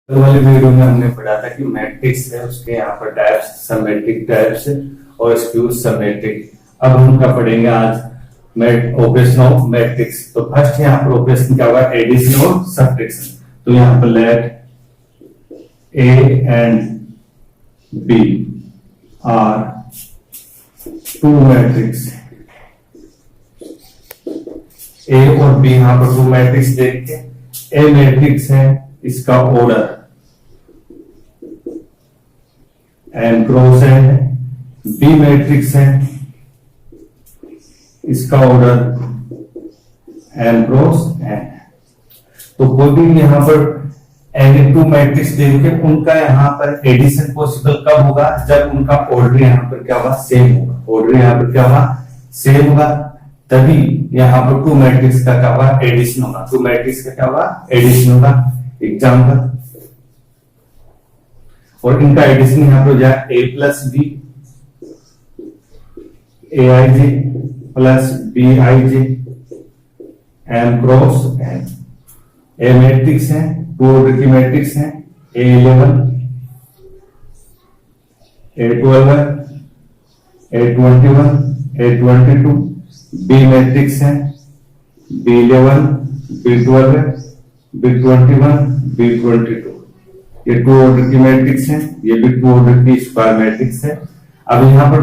कल वाली वीडियो में हमने पढ़ा था कि मैट्रिक्स है, उसके यहाँ पर टाइप्स सिमेट्रिक टाइप्स और स्क्यू सिमेट्रिक। अब हम क्या पढ़ेंगे आज, ऑपरेशन ऑफ मैट्रिक्स। तो फर्स्ट यहाँ पर ऑपरेशन क्या हुआ, एडिशन और सब्ट्रैक्शन। तो यहाँ पर let A and B are two matrix, A और बी यहाँ पर टू मैट्रिक्स देख के, ए मैट्रिक्स है इसका ऑर्डर एन क्रॉस एन है, बी मैट्रिक्स है इसका ऑर्डर एन क्रॉस एन। तो कोई भी यहां पर एन टू मैट्रिक्स देख के उनका यहां पर एडिशन पॉसिबल कब होगा, जब उनका ऑर्डर यहां पर क्या होगा, सेम होगा। ऑर्डर यहां पर क्या होगा, सेम होगा, तभी यहां पर टू मैट्रिक्स का क्या होगा, एडिशन होगा। टू मैट्रिक्स का क्या होगा, एडिशन होगा। एग्जाम्पल, और इनका एडिशन यहां पर हो जाए A plus B, A I J plus B I J M cross N. A matrix है, टू ऑर्डर की मैट्रिक्स है, A11 A12 A21 A22। B matrix है, B11 B12 B21 B22। ये टू ऑर्डर की मैट्रिक्स है, ये भी to order की स्क्वायर मैट्रिक्स है। अब यहाँ पर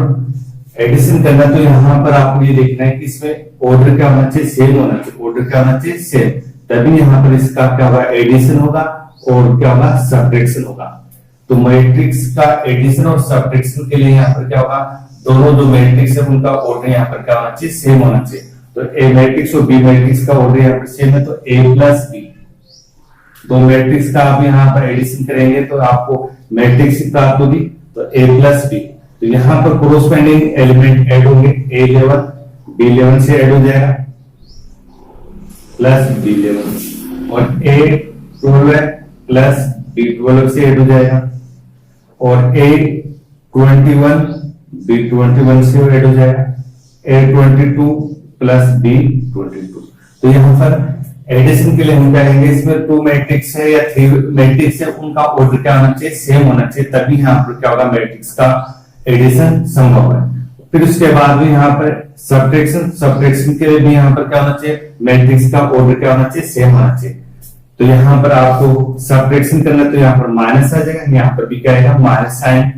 एडिशन करना, तो यहाँ पर आपको ये देखना है कि इसमें ऑर्डर क्या होना चाहिए, सेम होना चाहिए। ऑर्डर क्या होना चाहिए, सेम, तभी यहाँ पर इसका क्या होगा, एडिशन होगा और क्या होगा, सब्ट्रैक्शन होगा। तो मैट्रिक्स का एडिशन और सब्ट्रैक्शन के लिए यहाँ पर क्या होगा, दोनों जो मैट्रिक्स है उनका ऑर्डर यहाँ पर क्या होना चाहिए, सेम होना चाहिए। तो ए मैट्रिक्स और बी मैट्रिक्स का ऑर्डर यहाँ पर सेम है, तो ए प्लस बी। तो मैट्रिक्स का आप यहाँ पर एडिशन करेंगे तो आपको मैट्रिक्स प्राप्त होगी, तो ए प्लस बी। तो यहाँ पर कोरोस्पोंडिंग एलिमेंट ऐड होंगे, A11 B11 से ऐड हो जाएगा प्लस B11, और A12 प्लस B12 से ऐड हो जाएगा, और A21 B21 से ऐड हो जाएगा, A22 प्लस B22। तो यहाँ पर एडिशन के लिए हम कहेंगे इसमें टू मैट्रिक्स है या थ्री मैट्रिक्स है, उनका ऑर्डर क्या होना चाहिए, सेम होना चाहिए, तभी यहाँ पर क्या होगा, मैट्रिक्स का एडिशन संभव है। फिर उसके बाद भी यहाँ पर सब्ट्रैक्शन, सब्ट्रैक्शन के लिए भी यहाँ पर क्या होना चाहिए, मैट्रिक्स का ऑर्डर क्या होना चाहिए, सेम होना चाहिए। तो यहाँ पर आपको सब्ट्रैक्शन करना, तो यहाँ पर माइनस आ जाएगा, यहाँ पर भी क्या आएगा, माइनस साइन।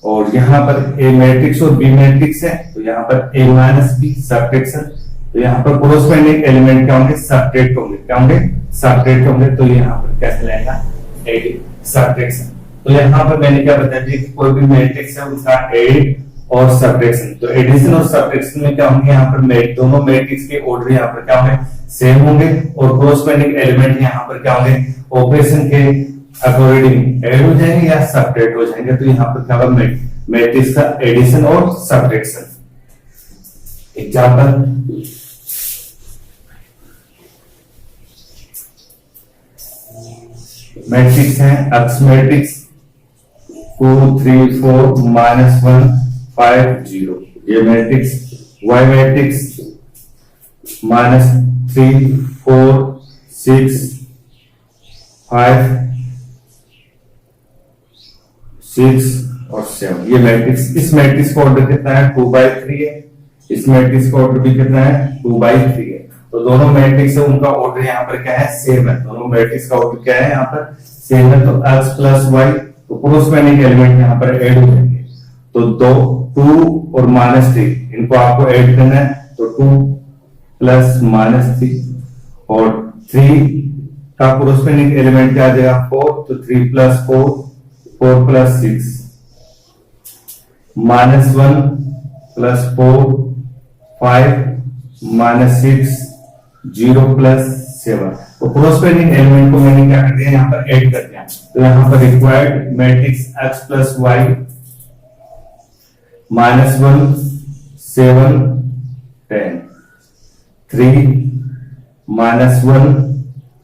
और यहाँ पर ए मैट्रिक्स और बी मैट्रिक्स है, तो यहाँ पर ए माइनस बी सब्ट्रैक्शन। तो यहाँ पर कोरोस्पोंडिंग एलिमेंट क्या होंगे, सब्ट्रैक्ट होंगे, क्या होंगे, सब्ट्रैक्ट होंगे। तो यहाँ पर क्या कहलाएगा, सब्ट्रैक्शन। तो यहाँ पर मैंने क्या बता दिया कि कोई भी मैट्रिक्स है उसका एड और सब्ट्रैक्शन। तो एडिशन और सब्ट्रैक्शन में क्या होंगे, यहाँ पर दोनों मैट्रिक्स के ऑर्डर यहाँ पर क्या होंगे, सेम होंगे, और कोरोस्पोंडिंग एलिमेंट यहाँ पर क्या होंगे, ऑपरेशन के अकॉर्डिंग ऐड हो जाएंगे या सब्ट्रैक्ट हो जाएंगे। तो यहाँ पर क्या होगा, मैट्रिक्स का एडिशन और सब्ट्रैक्शन। एग्जाम्पल, मैट्रिक्स है एक्स मैट्रिक्स 2 3 4 -1 5 0। ये मैट्रिक्स वाई मैट्रिक्स -3 4 6 5 6 और 7। ये मैट्रिक्स, इस मैट्रिक्स का ऑर्डर कितना है, 2/3 है। इस मैट्रिक्स का ऑर्डर भी कितना है, 2/3 है। तो दोनों मैट्रिक्स है उनका ऑर्डर यहाँ पर क्या है, सेम है। दोनों मैट्रिक्स का ऑर्डर क्या है, यहाँ पर सेम है। तो x प्लस वाई, तो कोरोस्पोंडिंग एलिमेंट यहाँ पर ऐड हो जाएंगे। तो 2 और -3 इनको आपको ऐड करना है, तो 2 प्लस -3, और 3 का कोरोस्पोंडिंग एलिमेंट क्या आ जाएगा, 4। तो 3 प्लस 4 4 प्लस 6 -1 प्लस 4 5 -6 0 प्लस 7। तो कोरोस्पोंडिंग एलिमेंट को मैंने क्या कर दिया, यहाँ पर ऐड कर दिया। तो यहाँ पर required matrix x plus y -1 7 10 3 -1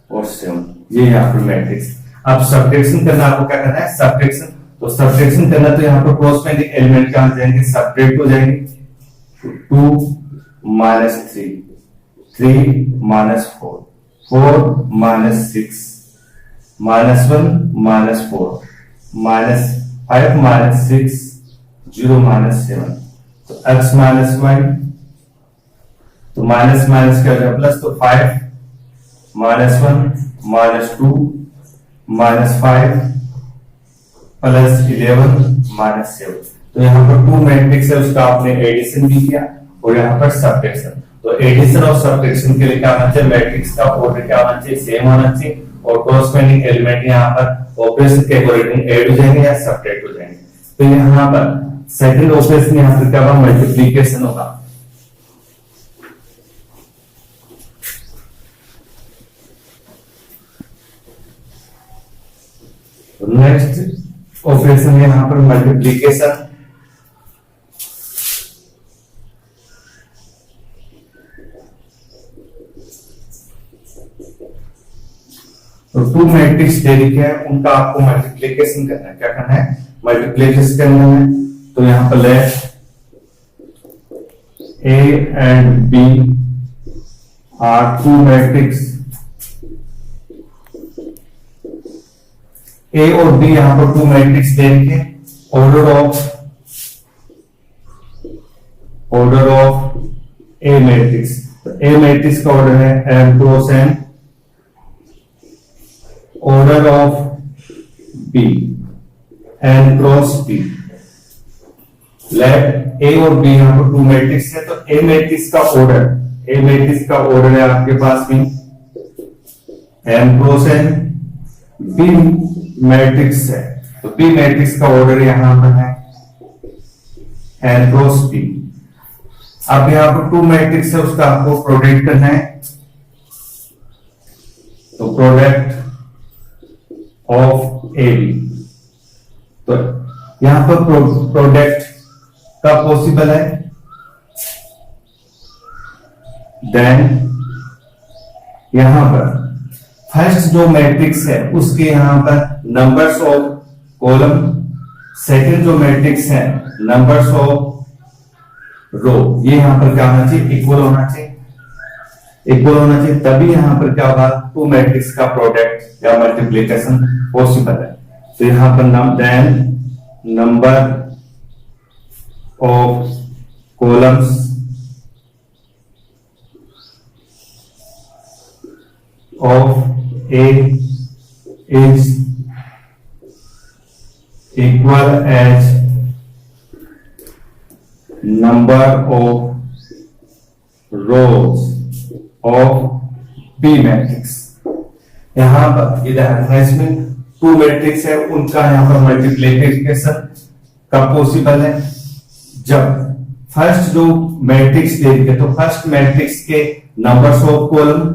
और 7, ये यहाँ पर मैट्रिक्स। अब सब्ट्रैक्शन करना, आपको क्या करना है, सब्ट्रैक्शन। तो सब्ट्रैक्शन करना, तो यहाँ पर कोरोस्पोंडिंग एलिमेंट क्या हो जाएंगे, सब्ट्रैक्ट हो जाएंगे। 2 -3 3 -4 4 -6 -1 -4 -5 -6 0 -7, तो x -y, तो माइनस माइनस क्या हो जाएगा प्लस, तो 5 -1 -2 -5 प्लस 11 -7। तो यहाँ पर 2 मैट्रिक्स है, उसका आपने एडिशन भी किया और यहाँ पर सब्ट्रैक्शन। तो एडिशन और सब्ट्रैक्शन के लिए क्या होना चाहिए, मैट्रिक्स का ऑर्डर क्या होना चाहिए, सेम होना चाहिए, और कॉरस्पॉन्डिंग एलिमेंट यहाँ पर ऑपरेशन के अकॉर्डिंग ऐड हो जाएंगे या सब्ट्रैक्ट हो जाएंगे। तो यहाँ पर सेकंड ऑपरेशन यहाँ पर क्या होगा, मल्टीप्लीकेशन होगा। नेक्स्ट ऑपरेशन यहाँ पर मल्टीप्लीकेशन। तो 2 मैट्रिक्स दे रखी है, उनका आपको मल्टीप्लीकेशन करना है। क्या करना है, मल्टीप्लीकेशन करना है। तो यहां पर let A and B are 2 matrix. A और B यहां पर 2 मैट्रिक्स दे रखे, ऑर्डर ऑफ A मैट्रिक्स। तो A मैट्रिक्स का ऑर्डर है M cross N, order of B N cross B। Let A और B यहां पर 2 मैट्रिक्स है, तो A मैट्रिक्स का ऑर्डर है आपके पास में M cross N। B matrix है, तो B मैट्रिक्स का ऑर्डर यहां पर है N क्रॉस B। अब यहां पर 2 मैट्रिक्स है, उसका आपको प्रोडक्ट करना है। तो प्रोडक्ट ऑफ ए बी, तो यहां पर प्रोडक्ट का पॉसिबल है। देन यहां पर फर्स्ट जो मैट्रिक्स है उसके यहां पर नंबर्स ऑफ कॉलम, सेकंड जो मैट्रिक्स है नंबर्स ऑफ रो, ये यहां पर क्या होना चाहिए, इक्वल होना चाहिए, तभी यहां पर क्या होगा, 2 मैट्रिक्स का प्रोडक्ट या मल्टीप्लिकेशन पॉसिबल है। तो यहां पर then number of columns of A is equal as number of rows of B matrix. यहां पर इसमें 2 मैट्रिक्स है, उनका यहां पर मल्टीप्लिकेशन कब पॉसिबल है, जब फर्स्ट जो मैट्रिक्स दे दिए, तो फर्स्ट मैट्रिक्स के नंबर्स ऑफ कॉलम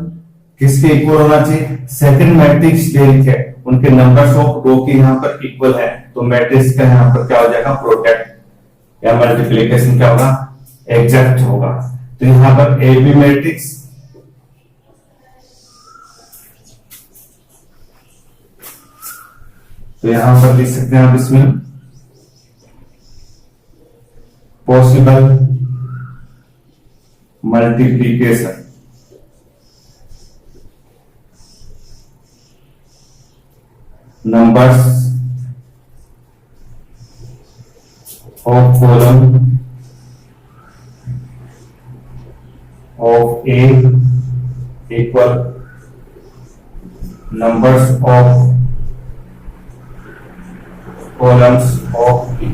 किसके इक्वल होना चाहिए, सेकंड मैट्रिक्स दे दिए, उनके नंबर्स ऑफ रो के यहां पर इक्वल है, तो मैट्रिक्स का यहां पर क्या हो जाएगा, प्रोडक्ट या मल्टीप्लिकेशन क्या होगा, एग्जैक्ट होगा। तो यहां पर ए बी मैट्रिक्स तो यहां पर लिख सकते हैं आप इसमें possible multiplication numbers of column of A equal numbers of columns of B,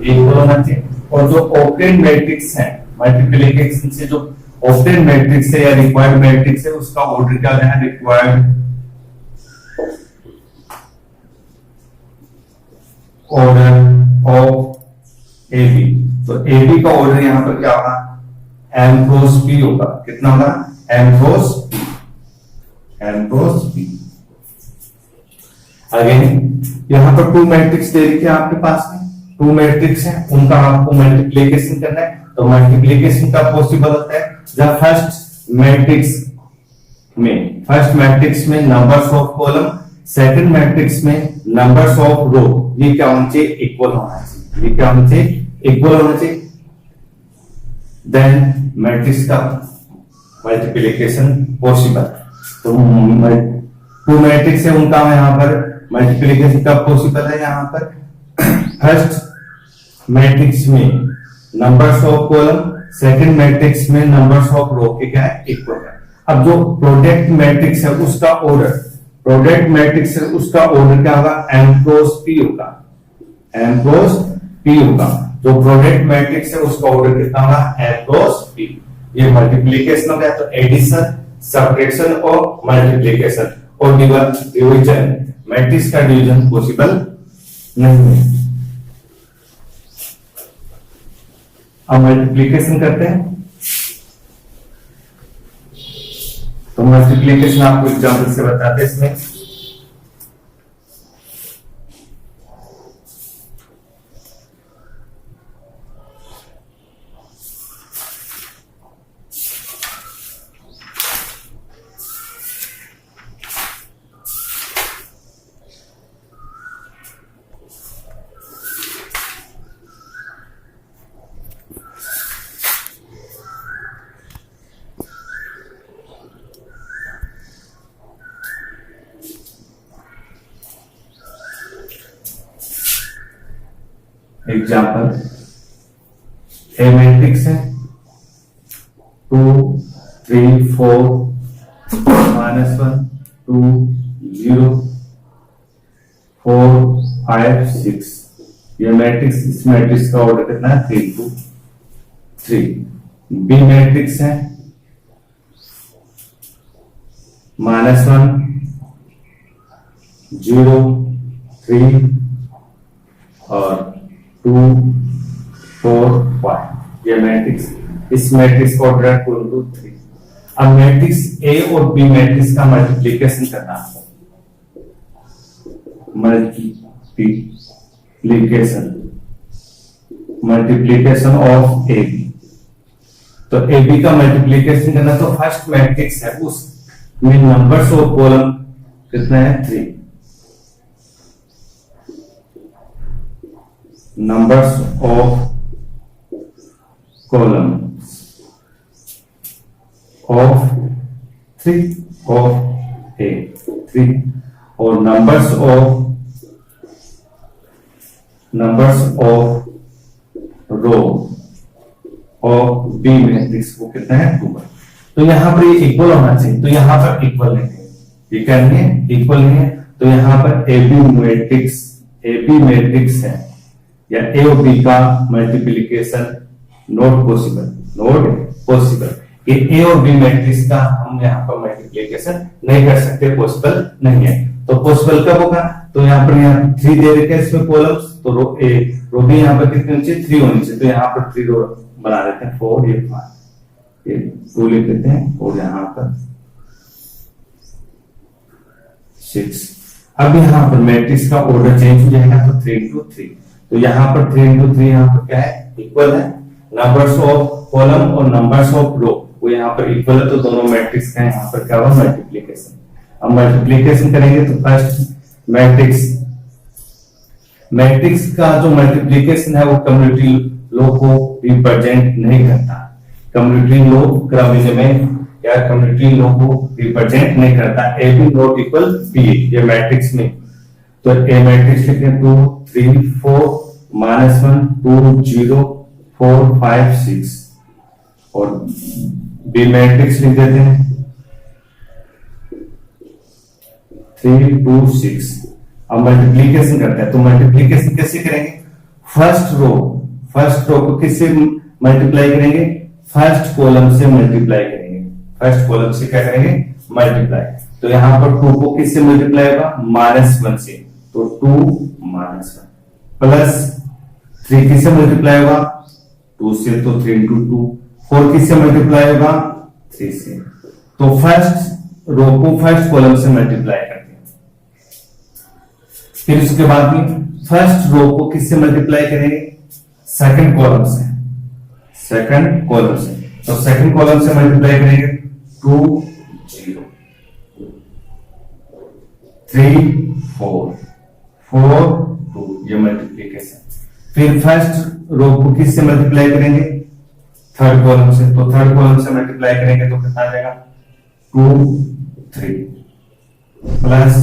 equal होना चाहिए। और जो ऑक्टेन मैट्रिक्स है, मल्टीप्लिकेशन से जो ऑक्टेन मैट्रिक्स है या रिक्वायर्ड मैट्रिक्स है, उसका ऑर्डर क्या है, required order of A B. तो ए बी का ऑर्डर यहां पर क्या होगा, एम क्रॉस बी होगा। कितना होगा, एम क्रॉस बी। अगेन यहां पर 2 मैट्रिक्स दे रखी है आपके पास में, 2 मैट्रिक्स है, उनका आपको मल्टीप्लिकेशन करना है। तो मल्टीप्लिकेशन का पॉसिबल होता है जब फर्स्ट मैट्रिक्स में numbers of column, second matrix में नंबर्स ऑफ रो, ये क्या होना चाहिए, इक्वल होना चाहिए, देन मैट्रिक्स का मल्टीप्लिकेशन पॉसिबल। तो टू मैट्रिक्स है उनका यहाँ पर मल्टीप्लीकेशन कब पॉसिबल है, यहाँ पर फर्स्ट मैट्रिक्स में numbers of column, second matrix में नंबर्स ऑफ रो के क्या है, इक्वल है। अब जो प्रोडक्ट मैट्रिक्स है उसका ऑर्डर, प्रोडक्ट मैट्रिक्स है उसका ऑर्डर क्या होगा, m क्रॉस p होगा, m क्रॉस p होगा। जो प्रोडक्ट मैट्रिक्स है उसका ऑर्डर कितना होगा, m क्रॉस p। ये मल्टीप्लिकेशन हो गया, तो एडिशन, सब्ट्रैक्शन और मल्टीप्लिकेशन और डिवीजन, मैट्रिक्स का डिवीजन पॉसिबल नहीं है। अब मल्टीप्लिकेशन करते हैं, तो मल्टीप्लिकेशन आपको एग्जाम्पल से बताते हैं इसमें। एग्जाम्पल, ए मैट्रिक्स है 2 3 4 -1 2 0 4 5 6। ये मैट्रिक्स, इस मैट्रिक्स का ऑर्डर कितना है, 3 2 3। बी मैट्रिक्स है -1 0 3 और 2 4 5। ये मैट्रिक्स, इस मैट्रिक्स का ऑर्डर है 2 2 3। अब मैट्रिक्स ए और बी मैट्रिक्स का मल्टीप्लिकेशन करना है, मल्टीप्लिकेशन ऑफ ए बी। तो ए बी का मल्टीप्लिकेशन करना, तो फर्स्ट मैट्रिक्स है उसमें नंबर्स ऑफ कॉलम कितना है, 3। numbers of columns of 3 of A 3 और numbers of row of B matrix को कितना है, 2। तो यहां पर ये इक्वल होना चाहिए, तो यहां पर इक्वल नहीं है, ये क्या नहीं है, इक्वल नहीं है। तो यहां पर ए बी मैट्रिक्स है या ए और बी का मल्टीप्लिकेशन नॉट पॉसिबल। ये ए और बी मैट्रिक्स का हम यहाँ पर मल्टीप्लिकेशन नहीं कर सकते, पॉसिबल नहीं है। तो पॉसिबल कब होगा, तो यहाँ पर 3 दे रखे हैं इसमें कॉलम्स, तो रो बी यहाँ पर कितनी होनी चाहिए, 3 होनी चाहिए। तो यहाँ पर 3 रो बना देते हैं, 4 ये 5 ये 2 लिख देते हैं और यहाँ पर 6। अब यहाँ पर मैट्रिक्स का ऑर्डर चेंज हो जाएगा, तो 3 2 3। तो यहाँ पर 3 2 3 यहाँ पर क्या है, इक्वल है। नंबर्स ऑफ कॉलम और नंबर्स ऑफ रो वो यहाँ पर इक्वल है, तो दोनों मैट्रिक्स का यहाँ पर क्या होगा, मल्टीप्लिकेशन। अब मल्टीप्लिकेशन करेंगे तो फर्स्ट मैट्रिक्स का जो मल्टीप्लिकेशन है वो कम्युनिटी लो को रिप्रेजेंट नहीं करता। कम्युनिटी लो क्रम में या कम्युनिटी लो को रिप्रेजेंट नहीं करता। A B not equal B, ये मैट्रिक्स में। तो ए मैट्रिक्स लिखते हैं 2 3 4 -1 2 0 4 5 6 और बी मैट्रिक्स लिख देते हैं 3 2 6। अब मल्टीप्लिकेशन करते हैं, तो मल्टीप्लिकेशन कैसे करेंगे, फर्स्ट रो को किससे मल्टीप्लाई करेंगे, फर्स्ट कॉलम से मल्टीप्लाई करेंगे। फर्स्ट कॉलम से क्या करेंगे, मल्टीप्लाई। तो यहां पर 2 को किससे मल्टीप्लाई होगा, -1 से, तो 2 -1 प्लस 3 किससे मल्टीप्लाई होगा, 2 से, तो 3 × 2। 4 किससे मल्टीप्लाई होगा, 3 से। तो फर्स्ट रो को फर्स्ट कॉलम से मल्टीप्लाई करते हैं। फिर उसके बाद में फर्स्ट रो को किससे मल्टीप्लाई करेंगे, सेकंड कॉलम से। तो सेकंड कॉलम से मल्टीप्लाई करेंगे 2 0 3 4 4 2, ये मल्टीप्लिकेशन। फिर फर्स्ट रो को किससे मल्टीप्लाई करेंगे, थर्ड कॉलम से। तो थर्ड कॉलम से मल्टीप्लाई करेंगे तो कितना आ जाएगा, 2 3 प्लस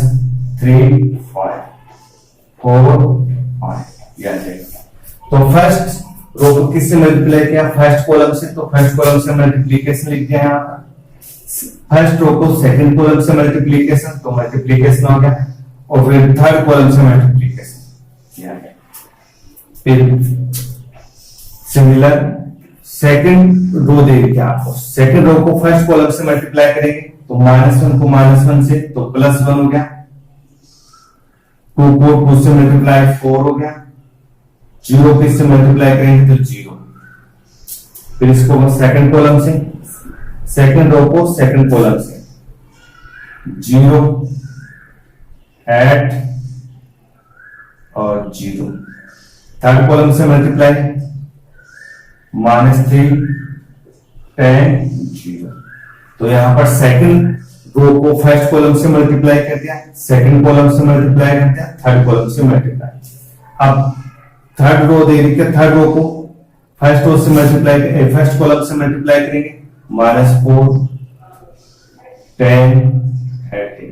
3 5 4 5 यह आ जाएगा। तो फर्स्ट रो को किससे मल्टीप्लाई किया? फर्स्ट कॉलम से, तो फर्स्ट कॉलम से मल्टीप्लीकेशन लिख दिया यहाँ पर। फर्स्ट रो को सेकंड कॉलम से मल्टीप्लीकेशन, तो मल्टीप्लीकेशन हो गया, और फिर थर्ड कॉलम से मल्टीप्लीकेशन यह आ गया। फिर सिमिलर सेकंड रो दे दिया आपको, सेकंड रो को फर्स्ट कॉलम से मल्टीप्लाई करेंगे, तो -1 को -1 से, तो +1 हो गया। 2 को 2 से मल्टीप्लाई 4 हो गया। 0 किससे मल्टीप्लाई करेंगे? तो 0। फिर इसको सेकंड कॉलम से, सेकंड रो को सेकंड कॉलम से 0 8 और 0। थर्ड कॉलम से मल्टीप्लाई -3 10 0। तो यहां पर सेकंड रो को फर्स्ट कॉलम से मल्टीप्लाई कर दिया, सेकंड कॉलम से मल्टीप्लाई कर दिया, थर्ड कॉलम से मल्टीप्लाई। अब थर्ड रो दे दी, थर्ड रो को फर्स्ट रो से मल्टीप्लाई, फर्स्ट कॉलम से मल्टीप्लाई करेंगे, -4 10 18।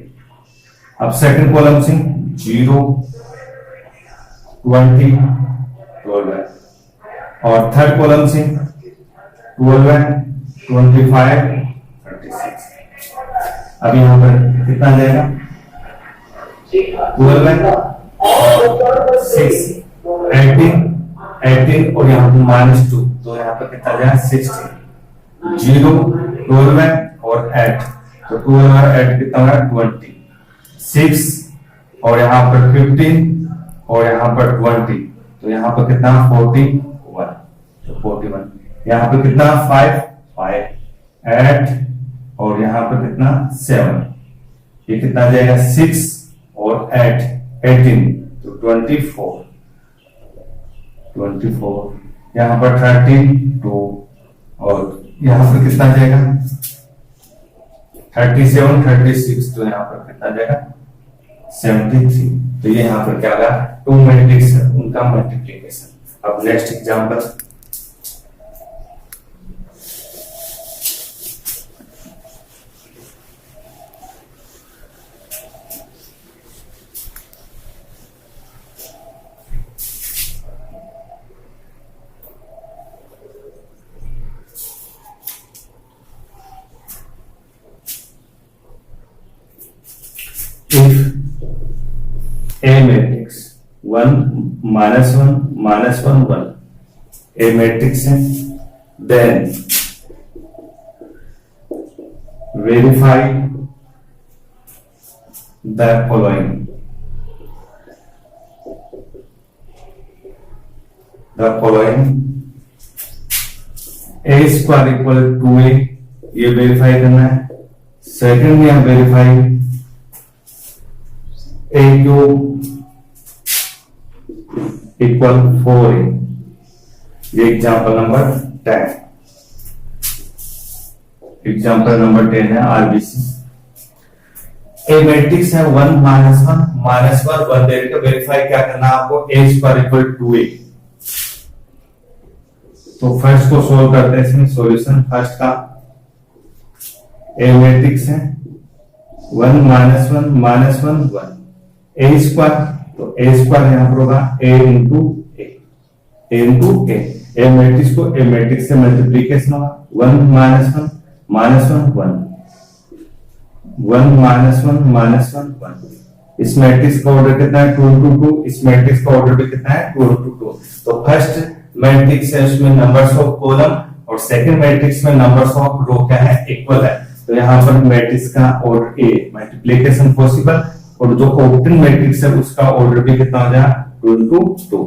अब सेकंड कॉलम से 0 20 12, और थर्ड कॉलम से 12 25 36। अब यहां पर कितना आ जाएगा? 12 और 6 18 और यहाँ पर -2, तो यहाँ पर कितना जाएगा? 16। 0 12 और 8, तो 12 और 8 कितना होगा? 20। 6 और यहाँ पर 15 और यहाँ पर 20, तो यहाँ पर कितना? 41, तो 41। यहाँ पर कितना? 5 8 और यहाँ पर कितना? 7। ये कितना जाएगा? 6 और 8 18, तो 24। यहाँ पर 32 और यहाँ पर कितना जाएगा? 37 36, तो यहाँ पर कितना जाएगा? 73। तो ये यहाँ पर क्या होगा? 2 मैट्रिक्स है, उनका मल्टीप्लीकेशन। अब next example, A matrix 1 -1 -1 1 A matrix है, then verify the following. A square equal to A, ये वेरीफाई करना है। सेकंड में verify A cube equal 4A, ये एग्जाम्पल नंबर 10। एग्जाम्पल नंबर 10 है आरबीसी। ए मैट्रिक्स है 1 -1 1 दे के वेरीफाई क्या करना है आपको? A square equal to A। तो फर्स्ट को सोल्व करते हैं, इसमें सॉल्यूशन फर्स्ट का। ए मैट्रिक्स है 1 -1 1 A स्क्वायर, तो A स्क्वायर यहां पर होगा A into A। A matrix को ए मैट्रिक्स से मल्टीप्लीकेशन होगा 1 -1 1 इस मैट्रिक्स का ऑर्डर कितना है? 2 into 2। इस मैट्रिक्स का ऑर्डर भी कितना है? 2 into 2। तो फर्स्ट मैट्रिक्स है उसमें नंबर्स ऑफ कॉलम, और सेकंड मैट्रिक्स में नंबर्स ऑफ रो क्या है? इक्वल है। तो यहाँ पर मैट्रिक्स का ऑर्डर ए मल्टीप्लीकेशन पॉसिबल, और जो ऑक्टेन मैट्रिक्स है उसका ऑर्डर भी कितना हो जाएगा? 2 into 2।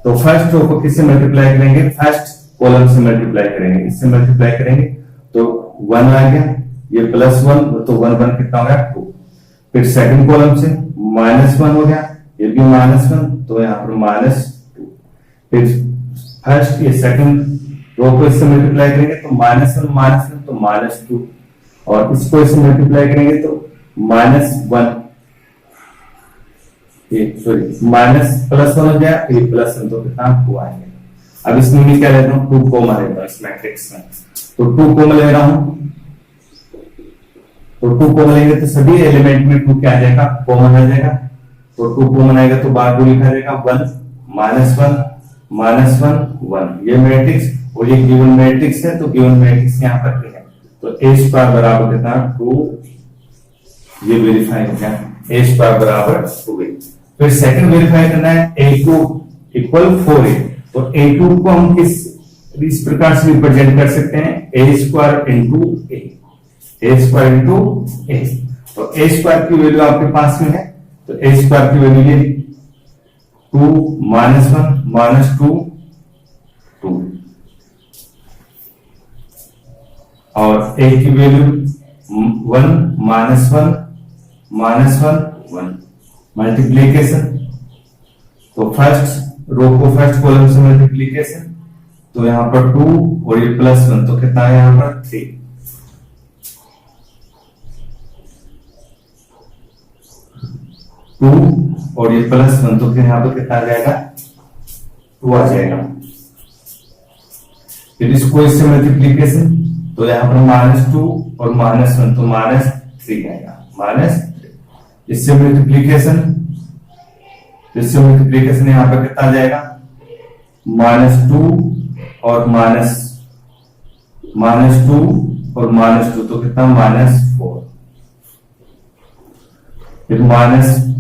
तो फर्स्ट रो को किससे मल्टीप्लाई करेंगे? फर्स्ट कॉलम से मल्टीप्लाई करेंगे, इससे मल्टीप्लाई करेंगे तो 1 आ गया, ये +1, तो 1 कितना हो गया? 2। फिर सेकंड कॉलम से -1 हो गया, ये भी -1, तो यहाँ पर -2। फिर फर्स्ट ये सेकंड रो को इससे मल्टीप्लाई करेंगे तो -1 तो -2, और इसको इससे मल्टीप्लाई करेंगे तो -1, ये सॉरी +1 हो गया, ये +1, तो कितना? 2 आएंगे। अब इसमें मैं क्या लेता हूँ? 2 कॉमन लेता हूँ इस मैट्रिक्स में, तो 2 कॉमन ले रहा हूं, तो 2 कॉमन लेंगे तो सभी एलिमेंट में 2 क्या आ जाएगा, कॉमन आ जाएगा। तो 2 कॉमन आएगा तो बार को लिखा जाएगा 1 -1 -1 ये मैट्रिक्स, और ये गिवन मैट्रिक्स है, तो गिवन मैट्रिक्स यहाँ पर क्या है, तो a स्क्वायर बराबर कितना 2, ये वेरीफाई हो गया, a स्क्वायर बराबर 2a। फिर सेकंड वेरीफाई करना है a2 इक्वल 4a। तो a2 को हम इस प्रकार से रिप्रेजेंट कर सकते हैं a square into a, a square into a। तो a स्क्वायर की वैल्यू आपके पास में है, तो a स्क्वायर की वैल्यू ये 2 -1 -2 2, और a की वैल्यू 1 -1 -1 मल्टीप्लीकेशन। तो फर्स्ट रो को फर्स्ट कॉलम से मल्टीप्लीकेशन, तो यहां पर 2 और ये +1, तो कितना है यहां पर 3। टू और ये +1, तो फिर यहां पर कितना आ जाएगा 2 आ जाएगा। फिर इसको इससे मल्टीप्लीकेशन, तो यहां पर -2 और -1, तो -3 आएगा, -3। इससे मल्टीप्लीकेशन, यहां पर कितना आ जाएगा -2 और -2, तो कितना -4। फिर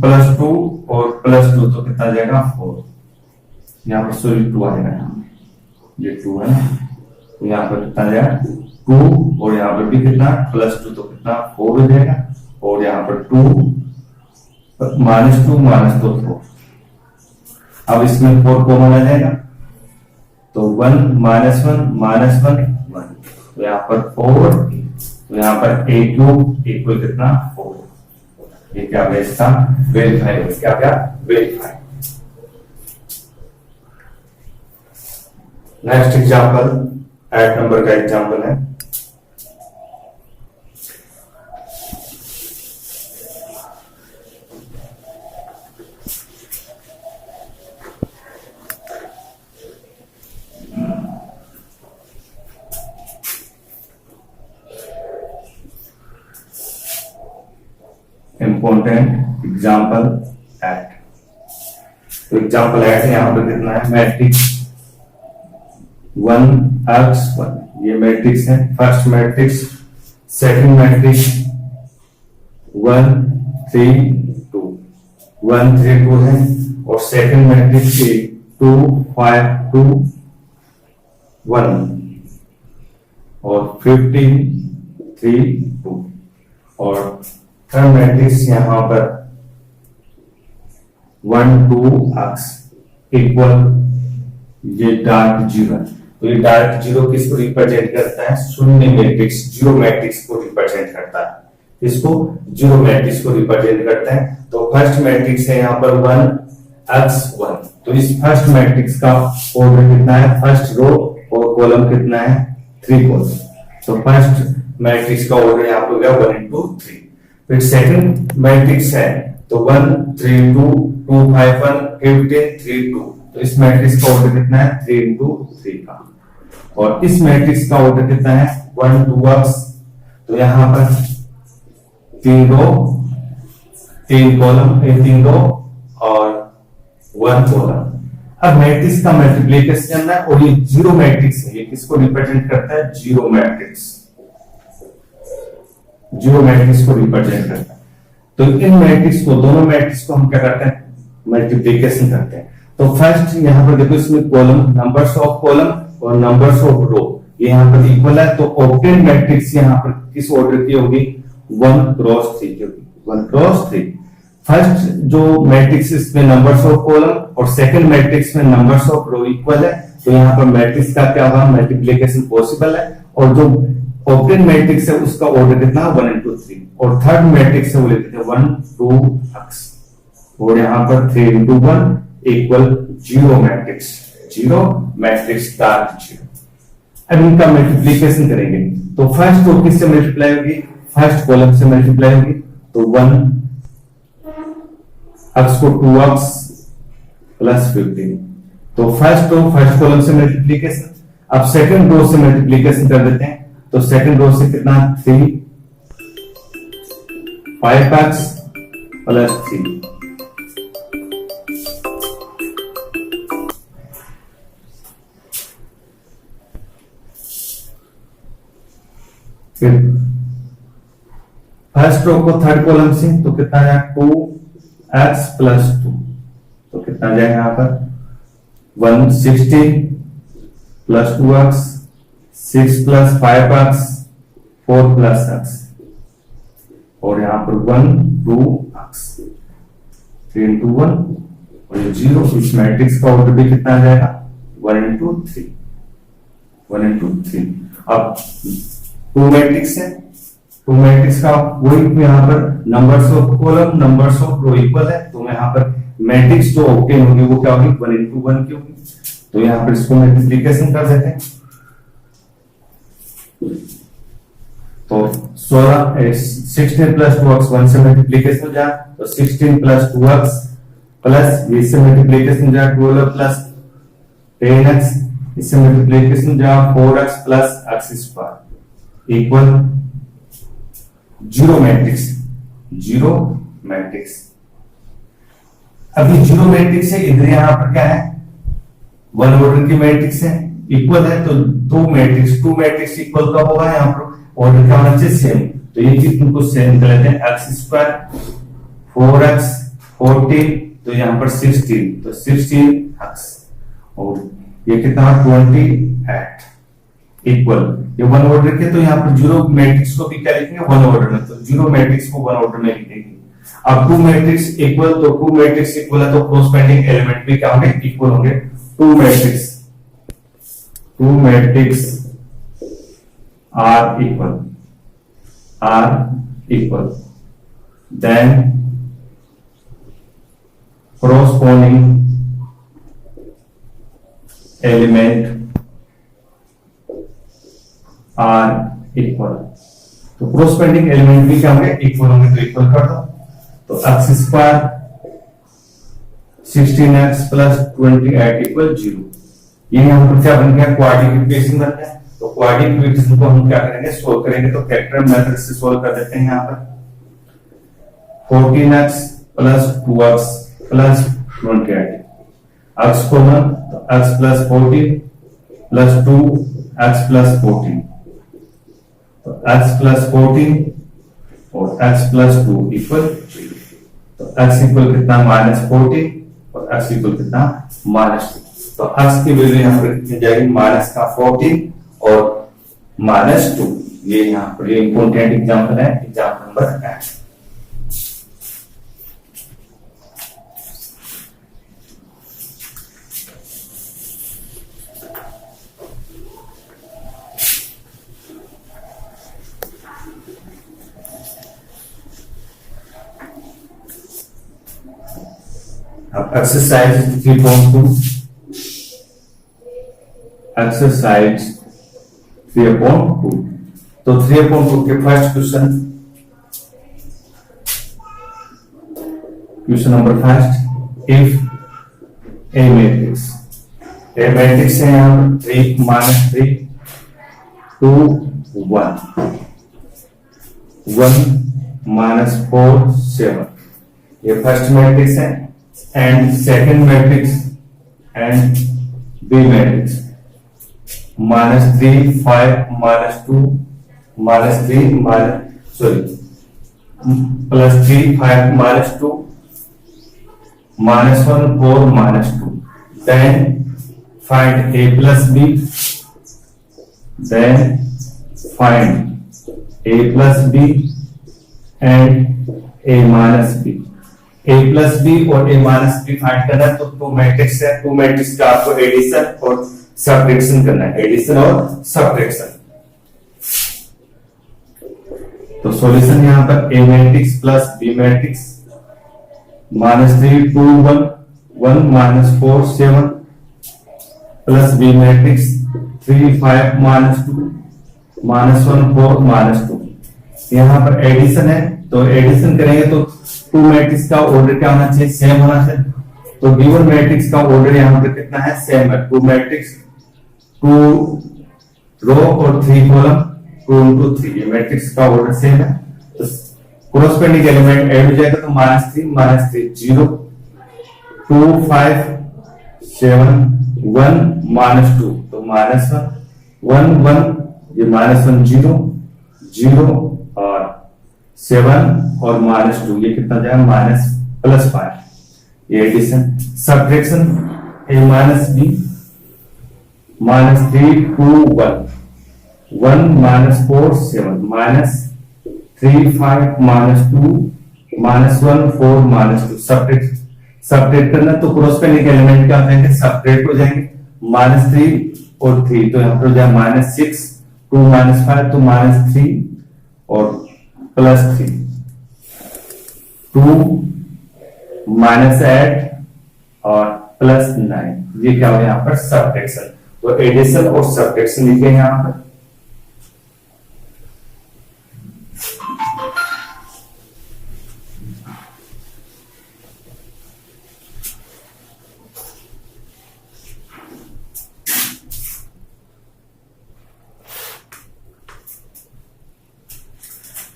+2 और +2, तो कितना आ जाएगा 4। यहाँ पर सॉरी 2 आएगा, ये 2 है, तो यहाँ पर कितना आ जाएगा 2, और यहाँ पर भी कितना +2, तो कितना 4 हो जाएगा, और यहाँ पर 2 -2 4। अब इसमें 4 कॉमन आ जाएगा, तो 1 -1 1, तो यहाँ पर 4, तो यहाँ पर a³ इक्वल कितना 4। ये क्या है इसका वेरीफाई, क्या वेरीफाई। नेक्स्ट एग्जांपल 8 नंबर का एग्जांपल है। Important example 8। तो एग्जाम्पल 8 यहां पर कितना है, मैट्रिक्स 1x1, ये मैट्रिक्स है। फर्स्ट मैट्रिक्स, सेकंड मैट्रिक्स 1 3 2 1 3 2 है, और सेकंड मैट्रिक्स 2 5 2 1, और 15 3 2, और थर्ड मैट्रिक्स यहां पर 1 2 x इक्वल ये डार्क 0। तो ये डार्क 0 किसको रिप्रेजेंट करता है, शून्य मैट्रिक्स, जीरो मैट्रिक्स को रिप्रेजेंट करता है। इसको जीरो मैट्रिक्स को रिप्रेजेंट करता है। तो फर्स्ट मैट्रिक्स है यहां पर 1x1, तो इस फर्स्ट मैट्रिक्स का ऑर्डर कितना है, फर्स्ट रो और कॉलम कितना है 3 कॉलम। तो फर्स्ट मैट्रिक्स का ऑर्डर यहां पर हो गया 1 into 3। फिर सेकंड मैट्रिक्स है तो 1 3 2 2 5 1 15 3 2, तो इस मैट्रिक्स का ऑर्डर कितना है 3 into 3 का। और इस मैट्रिक्स का ऑर्डर कितना है 1 2x, तो यहां पर 3 रो 3 कॉलम 3 रो और 1 कॉलम। अब मैट्रिक्स का मल्टीप्लिकेशन करना है, और ये जीरो मैट्रिक्स है, ये किसको रिप्रेजेंट करता है, जीरो मैट्रिक्स, जीरो मैट्रिक्स को रिप्रेजेंट करता है। तो इन मैट्रिक्स को, दोनों मैट्रिक्स को हम क्या करते हैं, मल्टीप्लिकेशन करते हैं। तो फर्स्ट यहां पर देखो, इसमें कॉलम, नंबर्स ऑफ कॉलम और नंबर्स ऑफ रो ये यहां पर इक्वल है। तो ऑक्टेन मैट्रिक्स यहां पर किस ऑर्डर की होगी, 1 क्रॉस 3 की होगी, 1 क्रॉस 3। फर्स्ट जो मैट्रिक्स इसमें नंबर्स ऑफ कॉलम और सेकंड मैट्रिक्स में नंबर्स ऑफ रो इक्वल है, तो यहाँ पर मैट्रिक्स का क्या होगा, मल्टीप्लिकेशन पॉसिबल है। और जो ऑक्टेन मैट्रिक्स है उसका ऑर्डर कितना 1 into 3, और थर्ड मैट्रिक्स है वो लिखते हैं 1 2 x, और यहाँ पर 3 into 1 equal zero matrix, zero matrix dark zero. अब इनका मल्टीप्लिकेशन करेंगे, तो फर्स्ट रो किससे मल्टीप्लाई होगी, फर्स्ट कॉलम से मल्टीप्लाई होगी। तो 1 x को 2x प्लस 15, तो फर्स्ट रो फर्स्ट कॉलम से मल्टीप्लिकेशन। अब सेकंड रो से मल्टीप्लिकेशन कर देते हैं, तो सेकंड रो से कितना 3 5x प्लस 3। फिर फर्स्ट रो को थर्ड कॉलम से तो कितना आया 2x प्लस 2, तो कितना जाएगा यहां पर 116 plus 2x, 6 plus 5x, 4 plus x, और यहां पर 1 2x, 3 into 1 और ये 0। इस मैट्रिक्स का ऑर्डर भी कितना आ जाएगा 1 into 3, 1 into 3। अब टू मैट्रिक्स है, टू मैट्रिक्स का वही यहाँ पर numbers of column numbers of row equal है, तो यहाँ पर मैट्रिक्स जो ऑब्टेन होगी वो क्या होगी 1 into 1 की होगी। तो यहाँ पर इसको मल्टीप्लिकेशन कर देते हैं, तो 16 प्लस 2x 1 से मल्टीप्लिकेशन हो जाए तो 16 प्लस 2x प्लस इससे मल्टीप्लिकेशन हो जाए 12 प्लस 10x, इससे मल्टीप्लिकेशन हो जाए 4x plus x square equal 0 matrix, 0 matrix. अभी 0 मैट्रिक्स है, इधर यहां पर क्या है 1 ऑर्डर की मैट्रिक्स है, इक्वल है, तो 2 मैट्रिक्स इक्वल का होगा यहाँ पर ऑर्डर क्या होना चाहिए सेम, तो ये चीज तुमको सेम कर लेते हैं x स्क्वायर 4x 14, तो यहाँ पर 16, तो 16x, और ये कितना 28 इक्वल, ये 1 ऑर्डर के, तो यहाँ पर 0 मैट्रिक्स को भी क्या लिखेंगे 1 ऑर्डर में, तो 0 मैट्रिक्स को 1 ऑर्डर में लिखेंगे। अब 2 मैट्रिक्स इक्वल, तो 2 मैट्रिक्स इक्वल है तो कोरस्पोंडिंग एलिमेंट भी क्या होंगे इक्वल होंगे। 2 matrix are equal then corresponding element are equal, तो कोरस्पोंडिंग एलिमेंट भी क्या होंगे इक्वल होंगे, तो इक्वल कर दो, तो x square 16x plus 28 equal 0। ये यहां पर क्या बन गया क्वाड्रेटिक इक्वेशन बन गया, तो क्वाड्रेटिक इक्वेशन को हम क्या करेंगे सोल्व करेंगे, तो फैक्टर मेथड से सोल्व कर देते हैं। यहां पर 14x plus 2x plus 28, x common, तो x plus 14 plus 2x plus 14, तो x प्लस 14 और x प्लस 2 इक्वल 0, तो x इक्वल कितना -14 और x इक्वल कितना -2, तो x की वैल्यू यहाँ पर कितनी जाएगी -14 और -2। ये यहाँ पर ये इंपॉर्टेंट एग्जाम्पल है, एग्जाम्पल नंबर 8। अब एक्सरसाइज 3.2, एक्सरसाइज 3.2, तो 3.2 के first question number first, if A matrix है यहाँ पर 3 -3 2 1 1 -4 7, ये फर्स्ट मैट्रिक्स है, and second matrix and B matrix -3 5 -2 -3 plus 3 5 -2 -1 4 -2, then find A plus B, then find A plus B and A minus B। A plus B और A minus B find करना है, तो 2 matrix है, 2 matrix का आपको addition और subtraction करना है, एडिशन और सब्ट्रैक्शन। तो सॉल्यूशन यहां पर A matrix plus B matrix -3 2 1 1 -4 7 plus B matrix 3 5 -2 -1 4 -2। यहां पर एडिशन है, तो एडिशन करेंगे तो 2 मैट्रिक्स का ऑर्डर क्या होना चाहिए सेम होना चाहिए, तो गिवन मैट्रिक्स का ऑर्डर यहां पर कितना है सेम है, 2 मैट्रिक्स 2 रो और 3 कॉलम 2 into 3, ये मैट्रिक्स का ऑर्डर सेम है, तो कोरोस्पोंडिंग एलिमेंट ऐड हो जाएगा तो -3 0 2 5 7 1 -2 तो -1 1 1 ये -1 0 0 और 7 और -2 ये कितना जाएगा +5 ये addition. Subtraction a minus b -3 2 1 1 -4 7 -3 5 -2 -1 4 -2 subtract करना तो कोरोस्पोंडिंग एलिमेंट क्या हो जाएंगे सब्ट्रैक्ट हो जाएंगे -3 और 3 तो यहाँ पर हो जाए -6 2 -5 तो -3 और +3 2 -8 और +9 ये क्या हो यहाँ पर सब्ट्रैक्शन। तो एडिशन और सब्ट्रैक्शन लिखे यहाँ पर।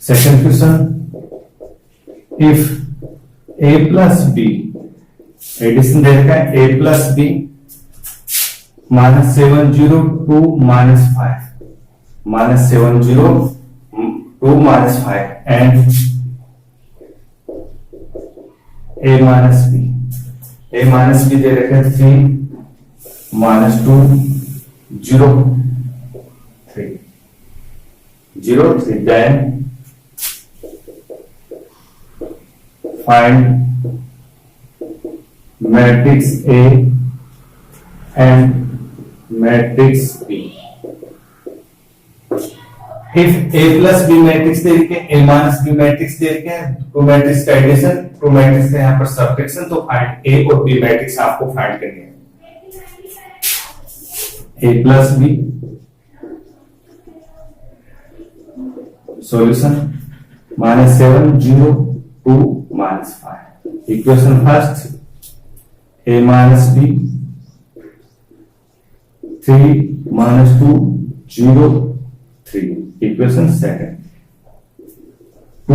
Second question, if a plus b addition दे रखा है a plus b -7 0 2 -5 -7 0 2 -5 and a minus b दे रखा है 3 -2 0 3 0 3 then find matrix A and matrix B. If A plus B matrix दे रखे A माइनस B मैट्रिक्स दे रखे हैं टू मैट्रिक्स का एडिशन टू मैट्रिक्स का यहाँ पर सब्ट्रैक्शन तो फाइंड A और B मैट्रिक्स आपको फाइंड करनी है। A plus B solution -7 0 2 -5 equation first a minus b 3 -2 0 3 equation second. Two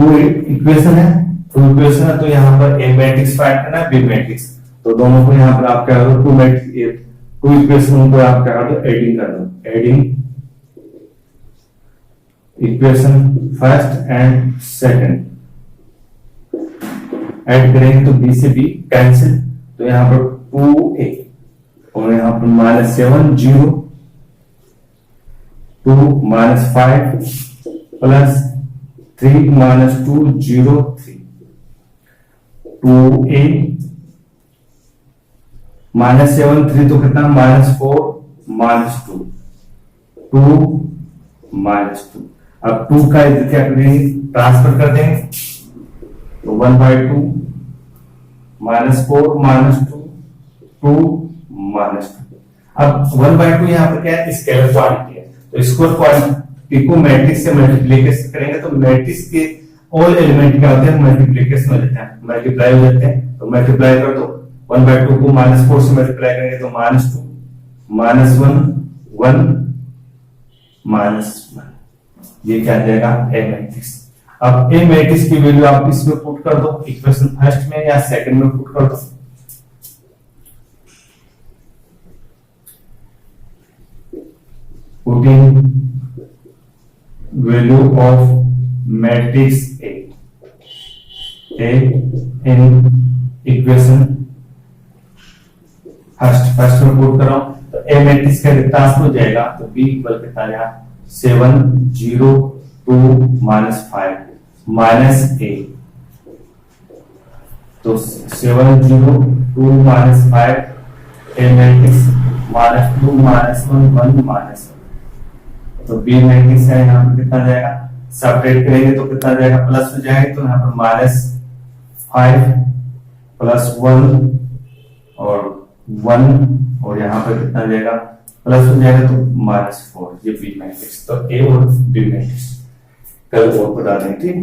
equation है तो यहाँ पर a मैट्रिक्स फाइंड करना है b मैट्रिक्स तो दोनों को यहाँ पर आप क्या करो टू इक्वेशन को आप क्या करो एडिंग कर दो। Adding equation first and second add करेंगे तो b से b कैंसिल तो यहाँ पर 2a और यहाँ पर -7 0 2 -5 प्लस 3 -2 0 3 2a -7 3 तो कितना -4 -2 2 -2 अब 2 का इधर क्या करेंगे ट्रांसफर कर देंगे तो 1/2 -4 -2 2 -2 अब 1/2 यहाँ पर क्या है स्केलर क्वांटिटी है तो स्केलर क्वांटिटी को मैट्रिक्स से मल्टीप्लिकेशन करेंगे तो मैट्रिक्स के ऑल एलिमेंट क्या होते हैं मल्टीप्लिकेशन हो जाते हैं मल्टीप्लाई हो जाते हैं तो मल्टीप्लाई कर दो 1/2 को -4 से मल्टीप्लाई करेंगे तो -2 -1 1 -1 ये क्या आ जाएगा ए मैट्रिक्स। अब ए मैट्रिक्स की वैल्यू आप इसमें पुट कर दो इक्वेशन फर्स्ट में या सेकंड में पुट कर दो। Putting value of matrix A in equation first में पुट कर रहा हूं तो ए मैट्रिक्स का ट्रांसफर हो जाएगा तो b इक्वल कितना आ जाएगा 7 0 2 -5 -a तो 7 0 2 -5 a मैट्रिक्स -2 -1 1 तो b मैट्रिक्स है यहाँ पर कितना जाएगा सब्ट्रैक्ट करेंगे तो कितना जाएगा प्लस हो जाएगा तो यहाँ पर -5 +1 और 1 और यहाँ पर कितना जाएगा प्लस हो जाएगा तो -4 ये बी मैट्रिक्स तो ए और बी मैट्रिक्स कल वो बता दें ठीक।